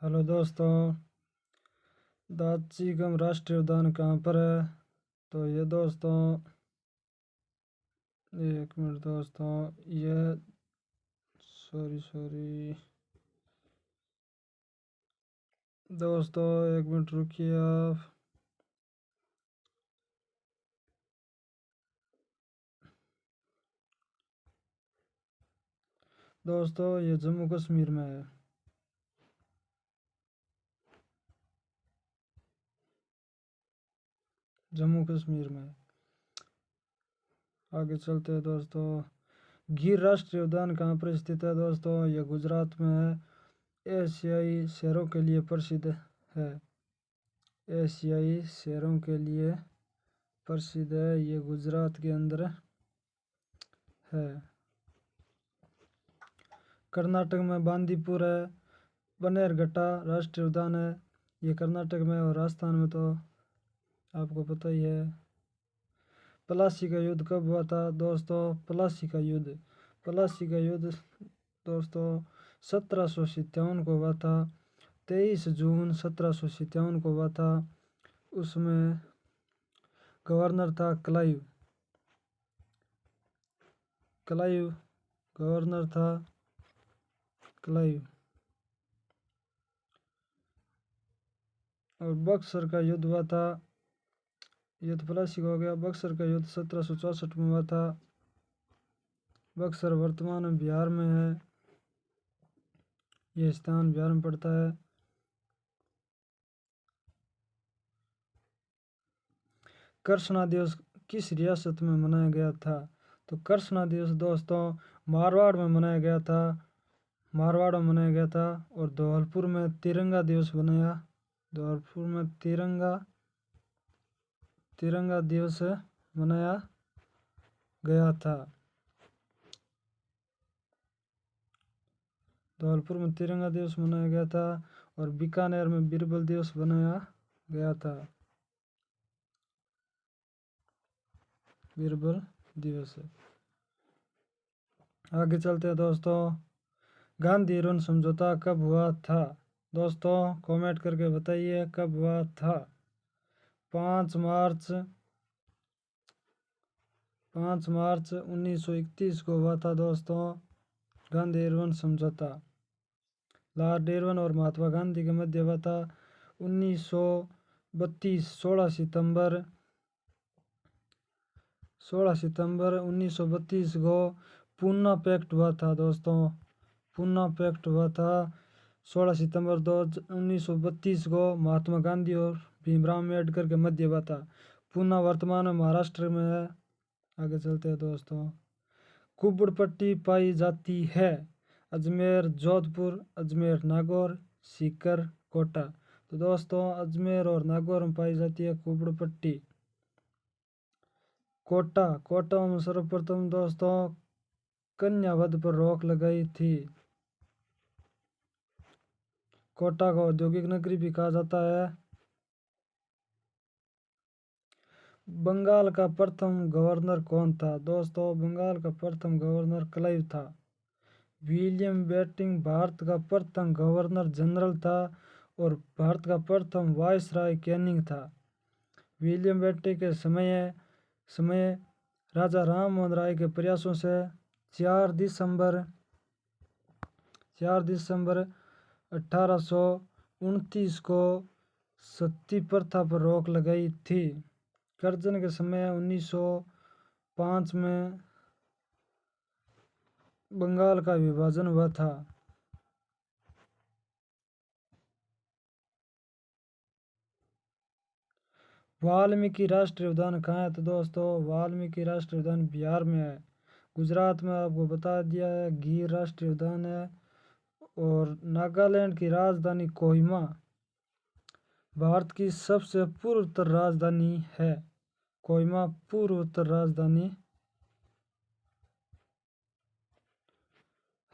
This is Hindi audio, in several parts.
हेलो दोस्तों, दाची-गम राष्ट्रीय उद्यान कहाँ पर है? तो ये दोस्तों, एक मिनट दोस्तों, ये सॉरी दोस्तों, एक मिनट रुकिए आप। दोस्तों, ये जम्मू कश्मीर में है। जम्मू कश्मीर में आगे चलते हैं दोस्तों। गिर राष्ट्रीय उद्यान कहाँ पर स्थित है दोस्तों? ये गुजरात में है। एशियाई शेरों के लिए प्रसिद्ध है। एशियाई शेरों के लिए प्रसिद्ध है। ये गुजरात के अंदर है। कर्नाटक में बांदीपुर है। बन्नेरघट्टा राष्ट्रीय उद्यान है। ये कर्नाटक में, और राजस्थान में तो आपको पता ही है। प्लासी का युद्ध कब हुआ था दोस्तों? प्लासी का युद्ध दोस्तों 1757 को हुआ था। 23 जून 1757 को हुआ था। उसमें गवर्नर था क्लाइव गवर्नर था क्लाइव। और बक्सर का युद्ध हुआ था। ये तो प्लासी का हो गया। बक्सर का युद्ध 1764 में हुआ था। बक्सर वर्तमान में बिहार में है। ये स्थान बिहार में पड़ता है। कर्षणा दिवस किस रियासत में मनाया गया था? तो कर्षणा दिवस दोस्तों मारवाड़ में मनाया गया था। और धौलपुर में तिरंगा दिवस मनाया गया था। धौलपुर में तिरंगा दिवस मनाया गया था। और बीकानेर में बीरबल दिवस मनाया गया था। बीरबल दिवस है। आगे चलते हैं दोस्तों। गांधी एरवन समझौता कब हुआ था दोस्तों? कमेंट करके बताइए कब हुआ था। 5 मार्च 1931 को हुआ था दोस्तों, गांधी एरवन समझौता। लॉर्ड एरवन और महात्मा गांधी के मध्य हुआ था 1932 16 सितंबर 1932 को पूना पैक्ट हुआ था दोस्तों। पूना पैक्ट हुआ था 16 सितंबर 1932 को महात्मा गांधी और भीमराव अम्बेडकर के मध्य हुआ था। पूना वर्तमान में महाराष्ट्र में है। आगे चलते हैं दोस्तों। कुबड़ पट्टी पाई जाती है अजमेर, जोधपुर, अजमेर, नागौर, सीकर, कोटा। तो दोस्तों अजमेर और नागौर में पाई जाती है कुबड़ पट्टी। कोटा में सर्वप्रथम दोस्तों कन्यावध पर रोक लगाई थी। कोटा को औद्योगिक नगरी भी कहा जाता है। बंगाल का प्रथम गवर्नर कौन था दोस्तों? बंगाल का प्रथम गवर्नर क्लाइव था। विलियम बेंटिंक भारत का प्रथम गवर्नर जनरल था। और भारत का प्रथम वायसराय कैनिंग था। विलियम बेंटिंक के समय राजा राम मोहन राय के प्रयासों से 4 दिसंबर 1829 को सती प्रथा पर रोक लगाई थी। कर्जन के समय 1905 में बंगाल का विभाजन हुआ था। वाल्मीकि राष्ट्रीय उद्यान कहाँ है? तो दोस्तों वाल्मीकि राष्ट्रीय उद्यान बिहार में है। गुजरात में आपको बता दिया है गिर राष्ट्रीय उद्यान है। और नागालैंड की राजधानी कोहिमा भारत की सबसे पूर्वोत्तर राजधानी है। कोहिमा पूर्वोत्तर राजधानी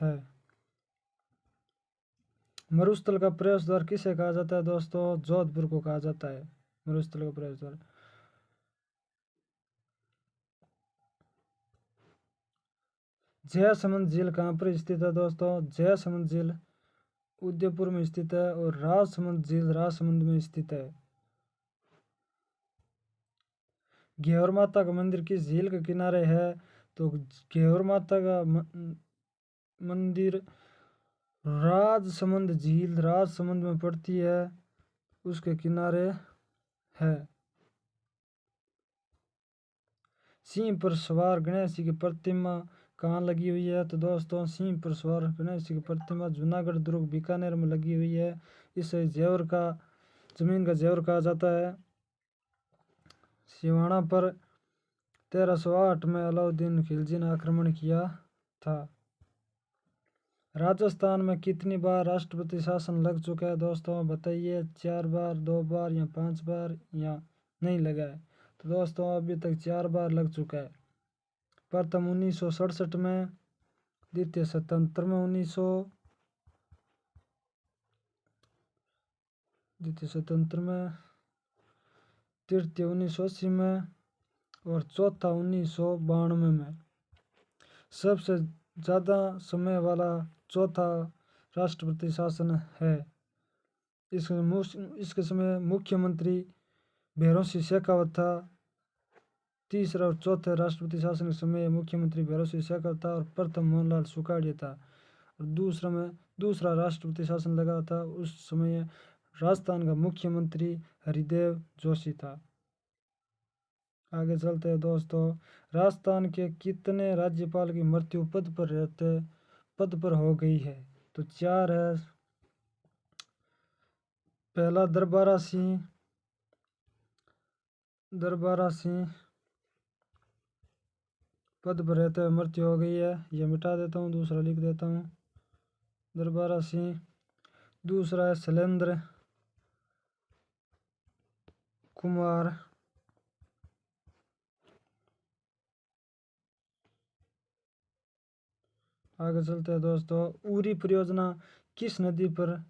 है। मरुस्थल का प्रवेश द्वार किसे कहा जाता है दोस्तों? जोधपुर को कहा जाता है मरुस्थल का प्रवेश द्वार। जयसमंद झील कहाँ पर स्थित है दोस्तों? जयसमंद झील उदयपुर में स्थित है। और राजसमंद झील राजसमंद में स्थित है। घेवर माता का मंदिर किस झील के किनारे है? तो घेवर माता का मंदिर राजसमंद झील राजसमंद में पड़ती है, उसके किनारे है। सिंह पर सवार गणेश जी की प्रतिमा कहाँ लगी हुई है? तो दोस्तों सिंह पर सवार गणेश जी की प्रतिमा जूनागढ़ दुर्ग बीकानेर में लगी हुई है। इसे जेवर का जमीन का जेवर कहा जाता है। सिवाना पर 1308 में अलाउद्दीन खिलजी ने आक्रमण किया था। राजस्थान में कितनी बार राष्ट्रपति शासन लग चुका है? दोस्तों बताइए, 4 बार, 2 बार या 5 बार या नहीं लगा है? तो दोस्तों अभी तक 4 बार लग चुका है। प्रथम 1967 में, द्वितीय 77 में, 1977 में, तृतीय 1980 में और चौथा 1992 में। सबसे ज़्यादा समय वाला चौथा राष्ट्रपति शासन है। इसके समय मुख्यमंत्री भैरों सिंह शेखावत था। तीसरा और चौथे राष्ट्रपति शासन के समय मुख्यमंत्री भैरों सिंह शेखावत था और प्रथम मोहनलाल सुखाड़िया था। और दूसरा राष्ट्रपति शासन लगा था, उस समय राजस्थान का मुख्यमंत्री हरिदेव जोशी था। आगे चलते हैं दोस्तों। राजस्थान के कितने राज्यपाल की मृत्यु पद पर हो गई है? तो 4 है। पहला दरबारा सिंह पद पर रहते हुए मृत्यु हो गई है। यह मिटा देता हूँ, दूसरा लिख देता हूँ, दरबारा सिंह। दूसरा है शैलेंद्र कुमार। आगे चलते हैं दोस्तों। उरी परियोजना किस नदी पर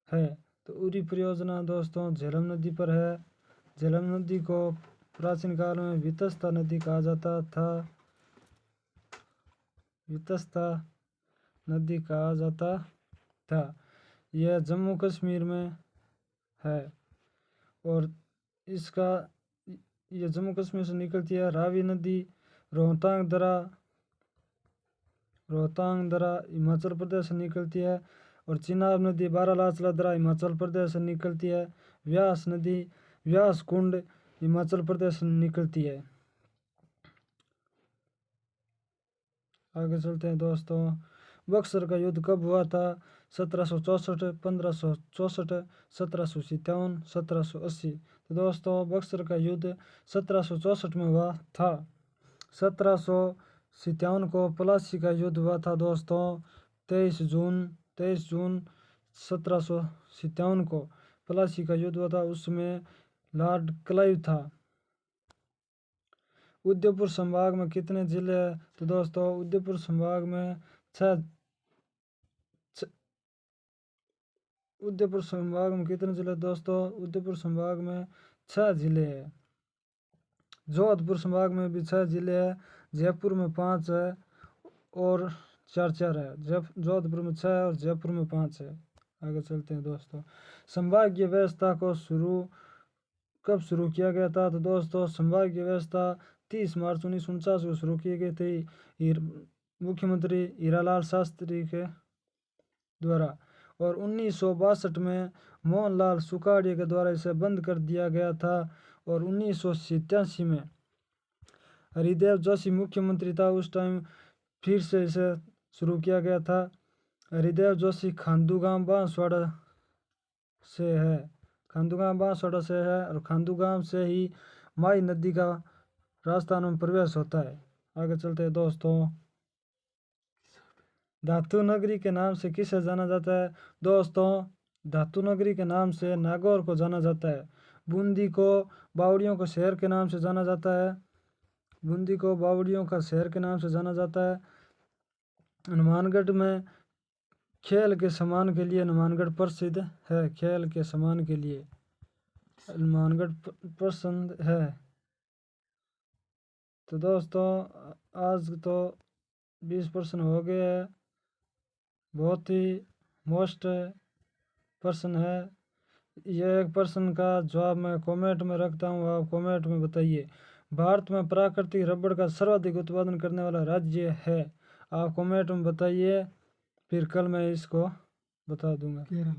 है? तो उरी परियोजना दोस्तों झेलम नदी पर है। झेलम नदी को प्राचीन काल में वितस्ता नदी कहा जाता था। वितस्ता नदी कहा जाता था। यह जम्मू कश्मीर में है और यह जम्मू कश्मीर से निकलती है। रावी नदी रोहतांग दरा हिमाचल प्रदेश से निकलती है। और चिनाब नदी बारालाचला दरा हिमाचल प्रदेश से निकलती है। व्यास नदी व्यास कुंड हिमाचल प्रदेश से निकलती है। आगे चलते हैं दोस्तों। बक्सर का युद्ध कब हुआ था? 1764, 1564, 1757, 1780। तो दोस्तों बक्सर का युद्ध 1764 में हुआ था। 1757 को प्लासी का युद्ध हुआ था दोस्तों। 23 जून 1757 को प्लासी का युद्ध हुआ था, उसमें लॉर्ड क्लाइव था। उदयपुर संभाग में कितने जिले हैं? तो दोस्तों उदयपुर संभाग में उदयपुर संभाग में कितने जिले दोस्तों? उदयपुर संभाग में 6 जिले हैं। जोधपुर संभाग में भी 6 जिले हैं। जयपुर में 5 है और 4 है। जोधपुर में 6 है और जयपुर में 5 है। आगे चलते हैं दोस्तों। संभागीय व्यवस्था को कब शुरू किया गया था? तो दोस्तों संभागीय व्यवस्था 30 मार्च 1949 को शुरू की गई थी मुख्यमंत्री हीरालाल शास्त्री के द्वारा। और 1962 में मोहनलाल सुखाड़िया के द्वारा इसे बंद कर दिया गया था। और 1987 में हरिदेव जोशी मुख्यमंत्री था, उस टाइम फिर से इसे शुरू किया गया था। हरिदेव जोशी खांदूगांव बांसवाड़ा से है। और खांदूगांव से ही माई नदी का राजस्थान में प्रवेश होता है। आगे चलते हैं दोस्तों। धातु नगरी के नाम से किसे जाना जाता है? दोस्तों धातु नगरी के नाम से नागौर को जाना जाता है। बूंदी को बावड़ियों के शहर के नाम से जाना जाता है। बूंदी को बावड़ियों का शहर के नाम से जाना जाता है। हनुमानगढ़ में खेल के सामान के लिए हनुमानगढ़ प्रसिद्ध है। खेल के सामान के लिए हनुमानगढ़ पसंद है। तो दोस्तों आज तो 20% हो गए हैं। बहुत ही मोस्ट प्रश्न है। यह एक प्रश्न का जवाब मैं कमेंट में रखता हूँ, आप कमेंट में बताइए। भारत में प्राकृतिक रबड़ का सर्वाधिक उत्पादन करने वाला राज्य है, आप कमेंट में बताइए, फिर कल मैं इसको बता दूंगा। केरल।